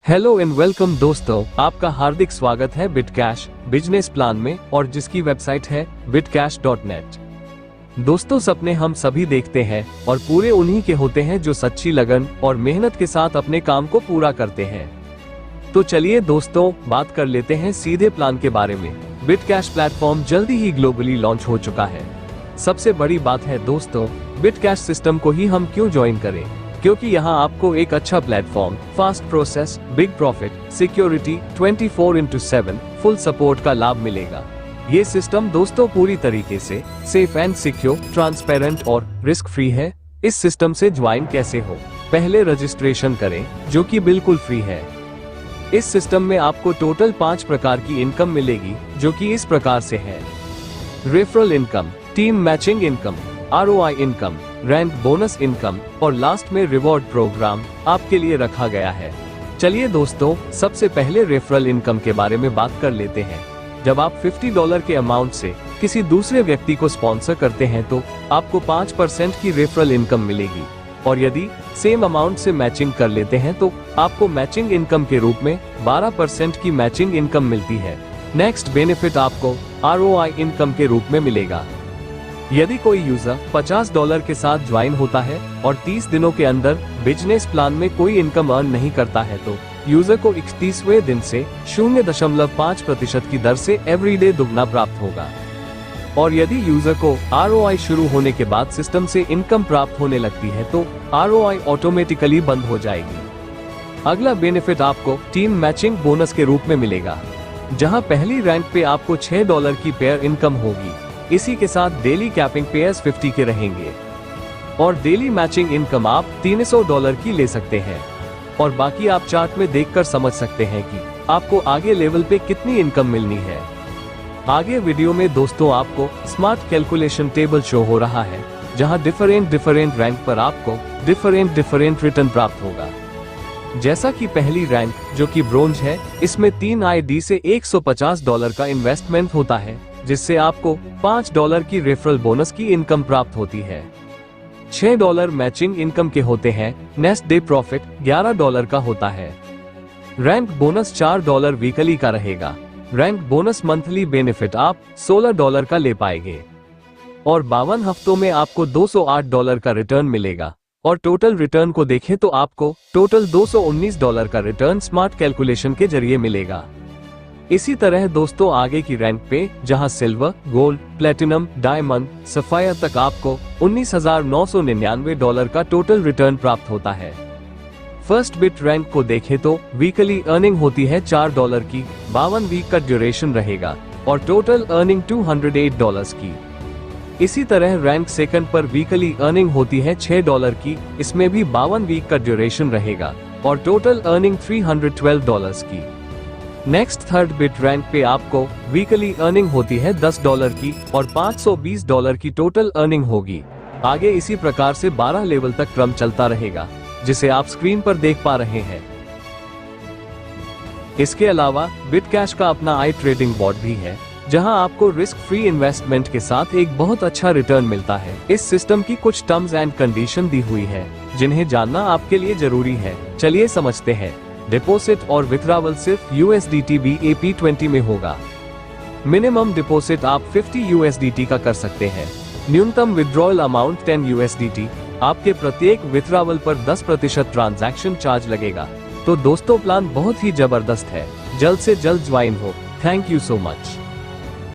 Hello and welcome दोस्तों, आपका हार्दिक स्वागत है बिटकैश बिजनेस प्लान में और जिसकी वेबसाइट है bitcash.net। दोस्तों, सपने हम सभी देखते हैं और पूरे उन्हीं के होते हैं जो सच्ची लगन और मेहनत के साथ अपने काम को पूरा करते हैं। तो चलिए दोस्तों, बात कर लेते हैं सीधे प्लान के बारे में। बिटकैश प्लेटफॉर्म जल्दी ही ग्लोबली लॉन्च हो चुका है। सबसे बड़ी बात है दोस्तों, बिटकैश सिस्टम को ही हम क्यों ज्वाइन करें, क्योंकि यहाँ आपको एक अच्छा platform, fast process, big profit, security, 24/7 full support का लाभ मिलेगा। ये सिस्टम दोस्तों पूरी तरीके से सेफ एंड सिक्योर, ट्रांसपेरेंट और रिस्क फ्री है। इस सिस्टम से ज्वाइन कैसे हो, पहले रजिस्ट्रेशन करें जो कि बिल्कुल फ्री है। इस सिस्टम में आपको टोटल 5 प्रकार की इनकम मिलेगी जो कि इस प्रकार से है: referral income, team matching income, ROI income, rank bonus income और लास्ट में रिवॉर्ड प्रोग्राम आपके लिए रखा गया है। चलिए दोस्तों, सबसे पहले रेफरल इनकम के बारे में बात कर लेते हैं। जब आप $50 के अमाउंट से किसी दूसरे व्यक्ति को स्पॉन्सर करते हैं तो आपको 5% की रेफरल इनकम मिलेगी, और यदि सेम अमाउंट से मैचिंग कर लेते हैं तो आपको मैचिंग इनकम के रूप में 12% की मैचिंग इनकम मिलती है। नेक्स्ट बेनिफिट आपको ROI इनकम के रूप में मिलेगा। यदि कोई यूजर $50 के साथ ज्वाइन होता है और 30 दिनों के अंदर बिजनेस प्लान में कोई इनकम अर्न नहीं करता है तो यूजर को 31वें दिन से 0.5% की दर से एवरीडे दुगना प्राप्त होगा। और यदि यूजर को ROI शुरू होने के बाद सिस्टम से इनकम प्राप्त होने लगती है तो ROI ऑटोमेटिकली बंद हो जाएगी। अगला बेनिफिट आपको टीम मैचिंग बोनस के रूप में मिलेगा, जहां पहली रैंक पे आपको $6 की पेयर इनकम होगी। इसी के साथ डेली कैपिंग पेयर्स 50 के रहेंगे और डेली मैचिंग इनकम आप $300 की ले सकते हैं। और बाकी आप चार्ट में देखकर समझ सकते हैं कि आपको आगे लेवल पे कितनी इनकम मिलनी है। आगे वीडियो में दोस्तों आपको स्मार्ट कैलकुलेशन टेबल शो हो रहा है, जहां डिफरेंट रैंक पर आपको डिफरेंट रिटर्न प्राप्त होगा। जैसा कि पहली रैंक जो कि ब्रोंज है, इसमें 3 ID से $150 का इन्वेस्टमेंट होता है, जिससे आपको $5 की रेफरल बोनस की इनकम प्राप्त होती है। $6 मैचिंग इनकम के होते हैं। नेक्स्ट डे प्रॉफिट $11 का होता है। रैंक बोनस $4 वीकली का रहेगा। रैंक बोनस मंथली बेनिफिट आप $16 का ले पाएंगे और 52 हफ्तों में आपको $208 का रिटर्न मिलेगा। और टोटल रिटर्न को देखें तो आपको टोटल $219 का रिटर्न स्मार्ट कैलकुलेशन के जरिए मिलेगा। इसी तरह दोस्तों आगे की रैंक पे, जहां silver, gold, platinum, diamond, sapphire तक आपको $19,999 का टोटल रिटर्न प्राप्त होता है। फर्स्ट बिट रैंक को देखें तो वीकली अर्निंग होती है $4 की, 52 वीक का ड्यूरेशन रहेगा और टोटल अर्निंग $208 की। इसी तरह रैंक सेकंड पर वीकली अर्निंग होती है $6 की, इसमें भी 52 वीक का ड्यूरेशन रहेगा और टोटल अर्निंग $312 की। नेक्स्ट थर्ड बिट रैंक पे आपको वीकली अर्निंग होती है $10 की और $520 की टोटल अर्निंग होगी। आगे इसी प्रकार से 12 लेवल तक क्रम चलता रहेगा, जिसे आप स्क्रीन पर देख पा रहे हैं। इसके अलावा बिटकैश का अपना आई ट्रेडिंग बॉट भी है, जहां आपको रिस्क फ्री इन्वेस्टमेंट के साथ एक बहुत अच्छा रिटर्न मिलता है। इस सिस्टम की कुछ टर्म्स एंड कंडीशन दी हुई है, जिन्हें जानना आपके लिए जरूरी है। चलिए समझते हैं। डिपॉजिट और विथड्रॉवल सिर्फ USDT BAP20 में होगा। मिनिमम डिपॉजिट आप 50 USDT का कर सकते हैं। न्यूनतम विथड्रॉवल अमाउंट 10 USDT। आपके प्रत्येक विथड्रॉवल पर 10% ट्रांजैक्शन चार्ज लगेगा। तो दोस्तों, प्लान बहुत ही जबरदस्त है। जल्द से जल्द ज्वाइन हो। Thank you so much.